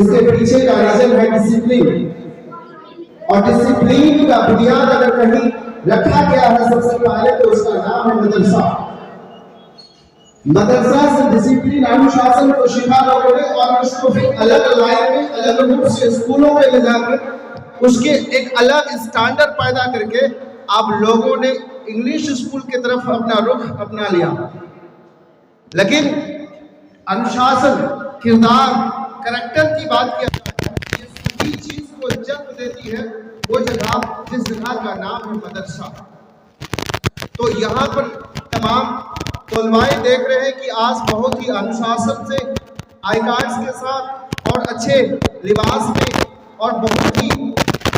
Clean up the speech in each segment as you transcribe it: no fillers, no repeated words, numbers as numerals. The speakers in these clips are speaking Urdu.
اس کے پیچھے کا ریزن ہے ڈسپلین، اور ڈسپلین کا بنیاد اگر کہیں رکھا گیا ہے سب سے پہلے تو اس کا نام ہے مدرسہ۔ مدرسہ سے ڈسپلین انوشاسن کو سکھا لوگوں نے، اور اس کو پھر الگ لائن میں الگ روپ سے اسکولوں میں لے جا کر اس کے ایک الگ اسٹینڈرڈ پیدا کر کے آپ لوگوں نے انگلش اسکول کی طرف اپنا رخ اپنا لیا۔ لیکن انوشاسن، کردار، کریکٹر کی بات کیا یہ سبھی چیز کو جنم دیتی ہے وہ جگہ جس جگہ کا نام ہے مدرسہ۔ تو یہاں پر تمام طلباء دیکھ رہے ہیں کہ آج بہت ہی انوشاسن سے آئی کارڈز کے ساتھ اور اچھے لباس میں اور بہت ہی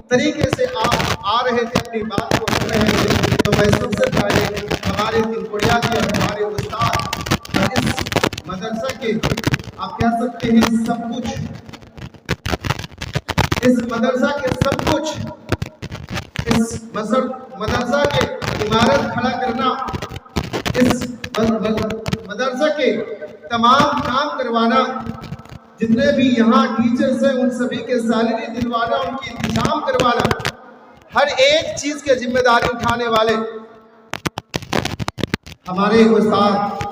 طریقے سے آپ آ رہے تھے، اپنی بات کو کر رہے تھے۔ تو میں سب سے پہلے ہمارے تنکوڑیا کے ہمارے استاد اور اس مدرسہ کے آپ کہہ سکتے ہیں سب کچھ، اس مدرسہ کے سب کچھ، اس مدرسہ کے عمارت کھڑا کرنا، اس مدرسہ کے تمام کام کروانا، جتنے بھی یہاں ٹیچرز ہیں ان سبھی کے سیلری دلوانا، ان کی انتظام کروانا، ہر ایک چیز کے ذمہ داری اٹھانے والے ہمارے استاد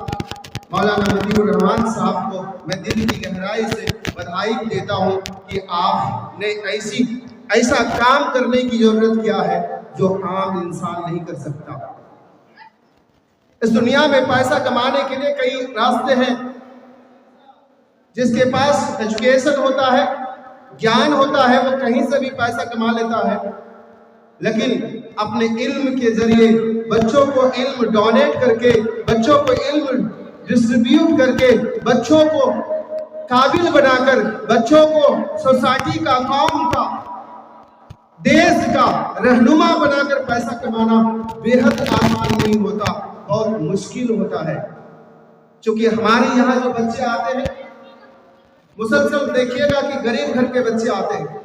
مولانا مطیع الرحمان صاحب کو میں دل کی گہرائی سے بدھائی دیتا ہوں کہ آپ نے ایسا کام کرنے کی ضرورت کیا ہے جو عام انسان نہیں کر سکتا۔ اس دنیا میں پیسہ کمانے کے لیے کئی راستے ہیں۔ جس کے پاس ایجوکیشن ہوتا ہے، گیان ہوتا ہے، وہ کہیں سے بھی پیسہ کما لیتا ہے، لیکن اپنے علم کے ذریعے بچوں کو علم ڈونیٹ کر کے، بچوں کو علم ڈسٹریبیوٹ کر کے، بچوں کو قابل بنا کر، بچوں کو سوسائٹی کا، قوم کا، دیش کا رہنما بنا کر پیسہ کمانا بے حد آسان نہیں ہوتا، بہت مشکل ہوتا ہے۔ چونکہ ہمارے یہاں جو بچے آتے ہیں مسلسل دیکھیے گا کہ غریب گھر کے بچے آتے ہیں۔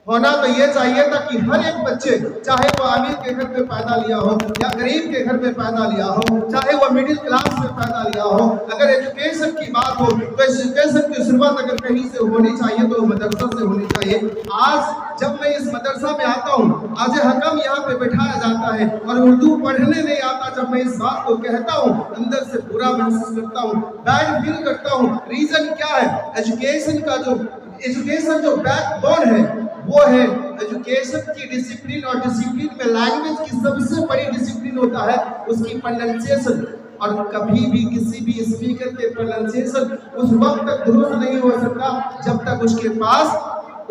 ہونا تو یہ چاہیے تھا کہ ہر ایک بچے، چاہے وہ امیر کے گھر میں پیدا لیا ہو یا غریب کے گھر میں پیدا لیا ہو، چاہے وہ مڈل کلاس میں پیدا لیا ہو، اگر ایجوکیشن کی بات ہو تو ایجوکیشن کی شروعات اگر کہیں سے ہونی چاہیے تو مدرسہ سے ہونی چاہیے۔ آج جب میں اس مدرسہ میں آتا ہوں، آج حکم یہاں پہ بٹھایا جاتا ہے اور اردو پڑھنے نہیں آتا، جب میں اس بات کو کہتا ہوں اندر سے برا محسوس کرتا ہوں، بیڈ فیل کرتا ہوں۔ ریزن کیا ہے؟ ایجوکیشن جو بیک بون ہے وہ ہے ایجوکیشن کی ڈسپلین، اور ڈسپلین میں لینگویج کی سب سے بڑی ڈسپلین ہوتا ہے اس کی پروننسیشن، اور کبھی بھی کسی بھی اسپیکر کے پروننسیشن اس وقت تک درست نہیں ہو سکتا جب تک اس کے پاس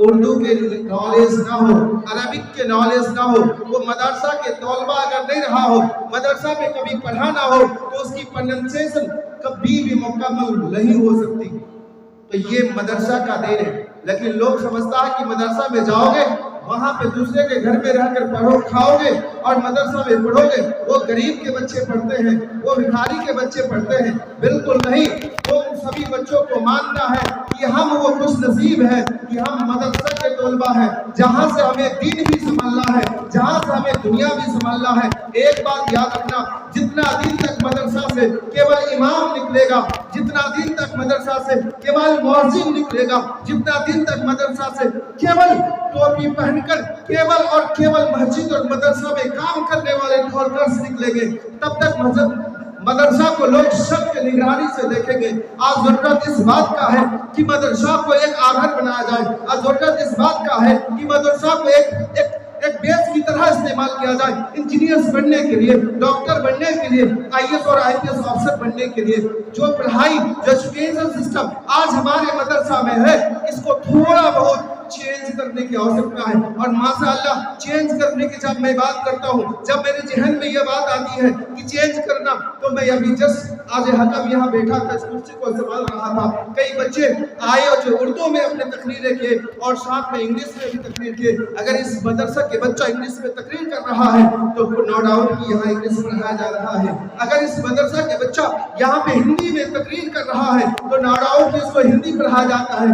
اردو کے نالج نہ ہو، عربک کے نالج نہ ہو۔ وہ مدرسہ کے طلبہ اگر نہیں رہا ہو، مدرسہ میں کبھی پڑھا نہ ہو تو اس کی پروننسیشن کبھی بھی مکمل نہیں ہو سکتی۔ تو یہ مدرسہ کا دین ہے، لیکن لوگ سمجھتا ہے کہ مدرسہ میں جاؤ گے، وہاں پہ دوسرے کے گھر میں رہ کر پڑھو کھاؤ گے اور مدرسہ میں پڑھو گے، وہ غریب کے بچے پڑھتے ہیں، وہ بھکاری کے بچے پڑھتے ہیں۔ بالکل نہیں، وہ ان سبھی بچوں کو ماننا ہے کہ ہم وہ خوش نصیب ہیں کہ ہم مدرسہ کے طلبہ ہیں، جہاں سے ہمیں دین بھی سنبھلنا ہے، جہاں سے ہمیں دنیا بھی سنبھلنا ہے۔ ایک بات یاد رکھنا، جتنا دن تک مدرسہ سے کیول امام نکلے گا، جتنا دن تک مدرسہ سے کیول مؤذن نکلے گا، جتنا دن تک مدرسہ سے کیول ٹوپی پہن کر کیول اور کیول مسجد اور مدرسہ میں کام کرنے والے ورکرز نکلیں گے، تب تک مدرسہ کو لوگ شک کے نگرانی سے دیکھیں گے۔ آج ضرورت اس بات کا ہے کہ مدرسہ کو ایک آدھار بنایا جائے، آج ضرورت اس بات کا ہے کہ مدرسہ کو ایک بیس کی طرح استعمال کیا جائے، انجینئرز بننے کے لیے، ڈاکٹر بننے کے لیے، آئی ایس اور آئی پی ایس آفیسر بننے کے لیے۔ جو پڑھائی، جو ایجوکیشن سسٹم آج ہمارے مدرسہ میں ہے، اس کو تھوڑا بہت چینج کرنے کی آوشکتا ہے، اور ماشاءاللہ چینج کرنے کی جب میں بات کرتا ہوں، جب میرے ذہن میں یہ بات آتی ہے کہ چینج کرنا، تو میں ابھی جسٹ آج حکم یہاں بیٹھا تھا، اس کرسی کو سنبھال رہا تھا، کئی بچے آئے اور جو اردو میں اپنے تقریریں کیے اور ساتھ میں انگلش میں بھی تقریر کیے۔ اگر اس مدرسہ کے بچہ انگلش میں تقریر کر رہا ہے تو نو ڈاؤٹ کہ یہاں انگلش پڑھایا جا رہا ہے، اگر اس مدرسہ کے بچہ یہاں پہ ہندی میں تقریر کر رہا ہے تو نو ڈاؤٹ کہ اس کو ہندی پڑھایا جاتا ہے،